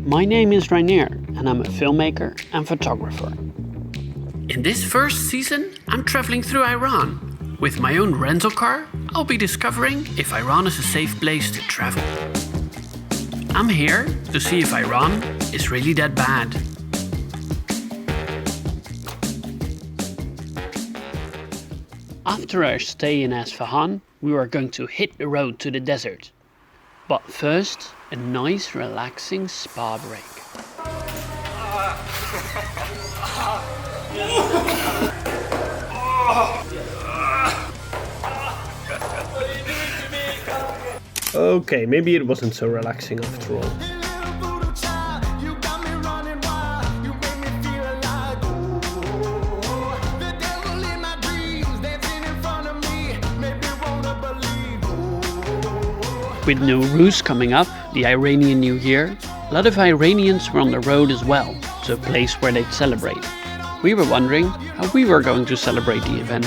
My name is Reinier and I'm a filmmaker and photographer. In this first season, I'm traveling through Iran. With my own rental car, I'll be discovering if Iran is a safe place to travel. I'm here to see if Iran is really that bad. After our stay in Isfahan, we were going to hit the road to the desert. But first, a nice relaxing spa break. Okay, maybe it wasn't so relaxing after all. With Nowruz coming up, the Iranian New Year, a lot of Iranians were on the road as well, to a place where they'd celebrate. We were wondering how we were going to celebrate the event.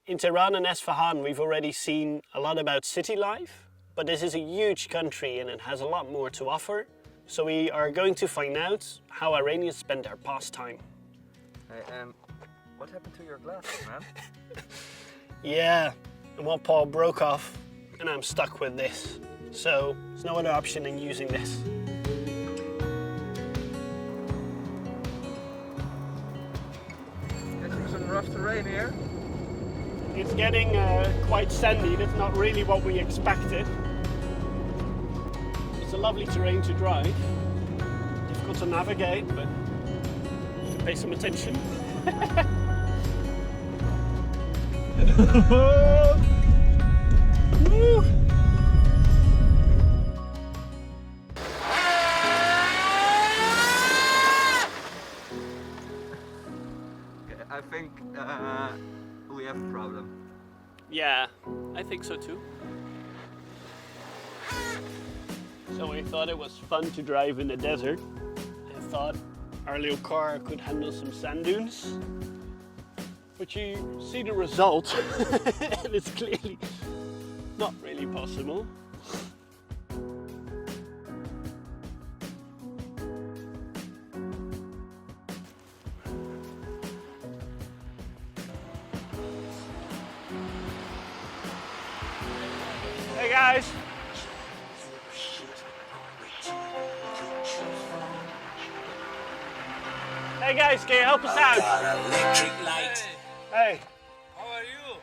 In Tehran and Isfahan, we've already seen a lot about city life, but this is a huge country and it has a lot more to offer. So we are going to find out how Iranians spend their pastime. Hey, what happened to your glasses, man? Yeah, and one paw broke off and I'm stuck with this. So there's no other option than using this. Getting some rough terrain here. It's getting quite sandy. That's not really what we expected. It's a lovely terrain to drive. Difficult to navigate, but you can pay some attention. Woo. I think we have a problem. Yeah, I think so too. So we thought it was fun to drive in the desert. I thought our little car could handle some sand dunes. But you see the result, and it's clearly not really possible. Hey guys! Hey guys, can you help us out? Hey. How are you?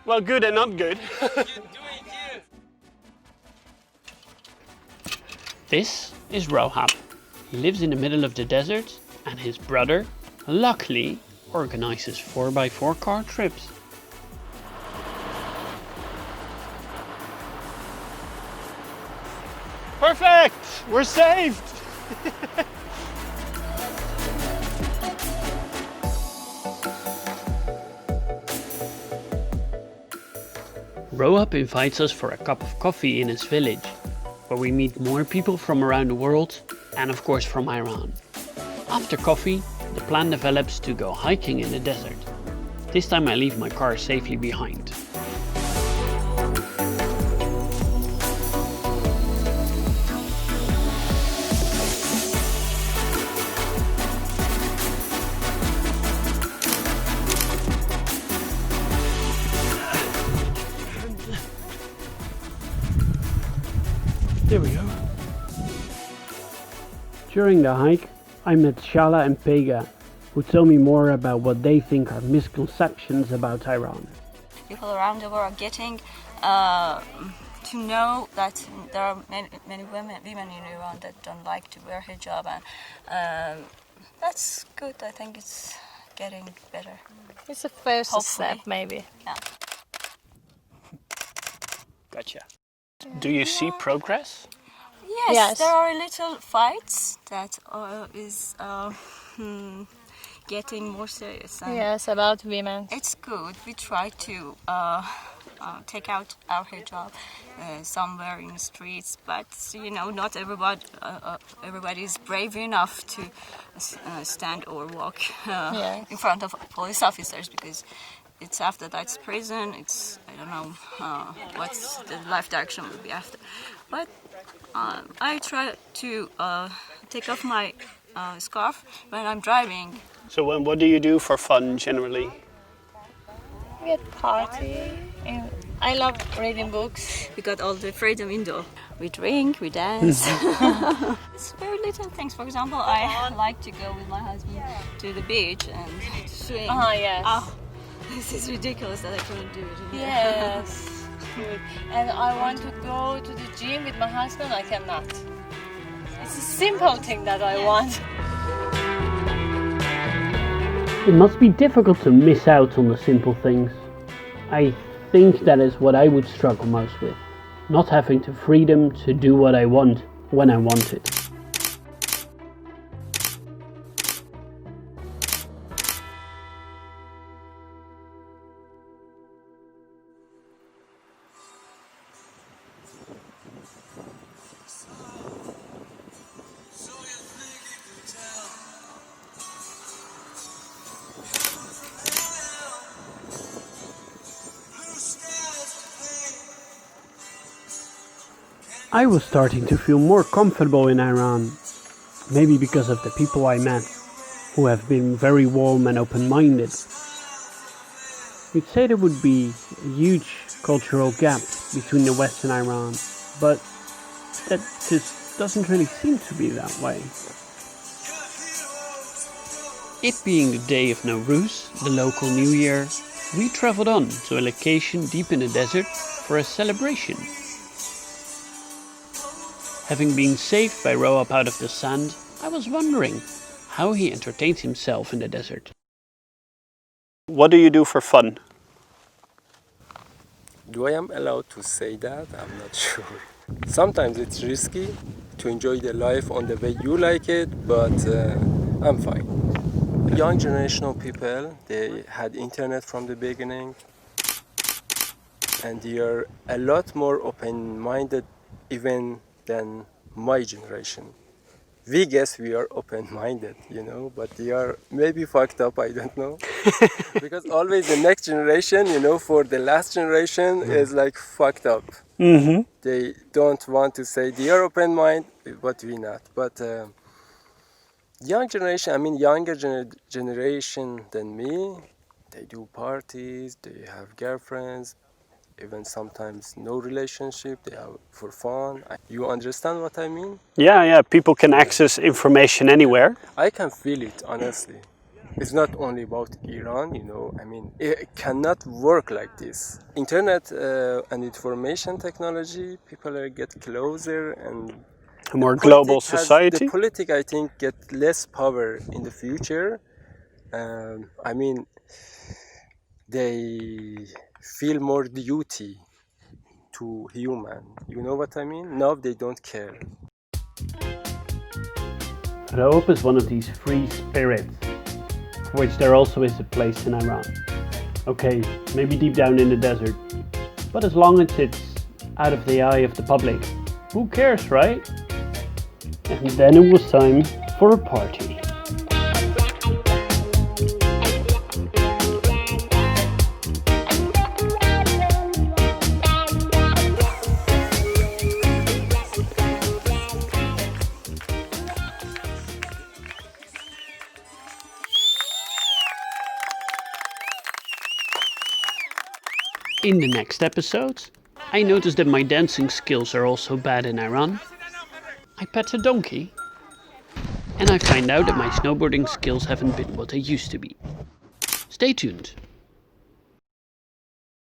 Well, good and not good. What are you doing here? This is Rohab. He lives in the middle of the desert and his brother, luckily, organizes 4x4 car trips. Perfect! We're saved! Rohab invites us for a cup of coffee in his village, where we meet more people from around the world and of course from Iran. After coffee, the plan develops to go hiking in the desert. This time I leave my car safely behind. There we go. During the hike, I met Shala and Pega, who tell me more about what they think are misconceptions about Iran. People around the world are getting to know that there are many women in Iran that don't like to wear hijab, and that's good. I think it's getting better. It's a first Hopefully. step, maybe. Yeah. Gotcha. Do you see progress? Yes, there are little fights that is getting more serious. And Yes, about women. it's good. We try to take out our hijab somewhere in the streets, but you know, not everybody is brave enough to stand or walk in front of police officers, because it's after that it's prison. It's I don't know what's the life direction will be after, but I try to take off my scarf when I'm driving. So what do you do for fun generally? We get party. And I love reading books. We got all the freedom indoor. We drink, we dance. It's very little things. For example, I like to go with my husband to the beach and swim. Yes. Oh, this is ridiculous that I couldn't do it. Yes. Good. And I want to go to the gym with my husband. I cannot. It's a simple thing that I want. It must be difficult to miss out on the simple things. I think that is what I would struggle most with. Not having the freedom to do what I want when I want it. I was starting to feel more comfortable in Iran, maybe because of the people I met, who have been very warm and open-minded. You'd say there would be a huge cultural gap between the West and Iran, but that just doesn't really seem to be that way. It being the day of Nowruz, the local New Year, we travelled on to a location deep in the desert for a celebration. Having been saved by Roab out of the sand, I was wondering how he entertained himself in the desert. What do you do for fun? Do I am allowed to say that? I'm not sure. Sometimes it's risky to enjoy the life on the way you like it, but I'm fine. Young generation of people, they had internet from the beginning, and they are a lot more open-minded even than my generation. We guess we are open-minded, but they are maybe fucked up, I don't know. Because always the next generation, for the last generation is like fucked up. Mm-hmm. They don't want to say they are open-minded, but we not. But young generation, younger generation than me, they do parties, they have girlfriends, even sometimes no relationship, they have for fun. You understand what I mean? Yeah, people can access information anywhere. I can feel it, honestly. It's not only about Iran, it cannot work like this. Internet and information technology, people get closer and A more global society. The politics, I think, get less power in the future. They feel more duty to human. You know what I mean? Now they don't care. Roab is one of these free spirits, for which there also is a place in Iran. Okay, maybe deep down in the desert, but as long as it's out of the eye of the public, who cares, right? And then it was time for a party. In the next episode, I noticed that my dancing skills are also bad in Iran. I pet a donkey, and I find out that my snowboarding skills haven't been what they used to be. Stay tuned.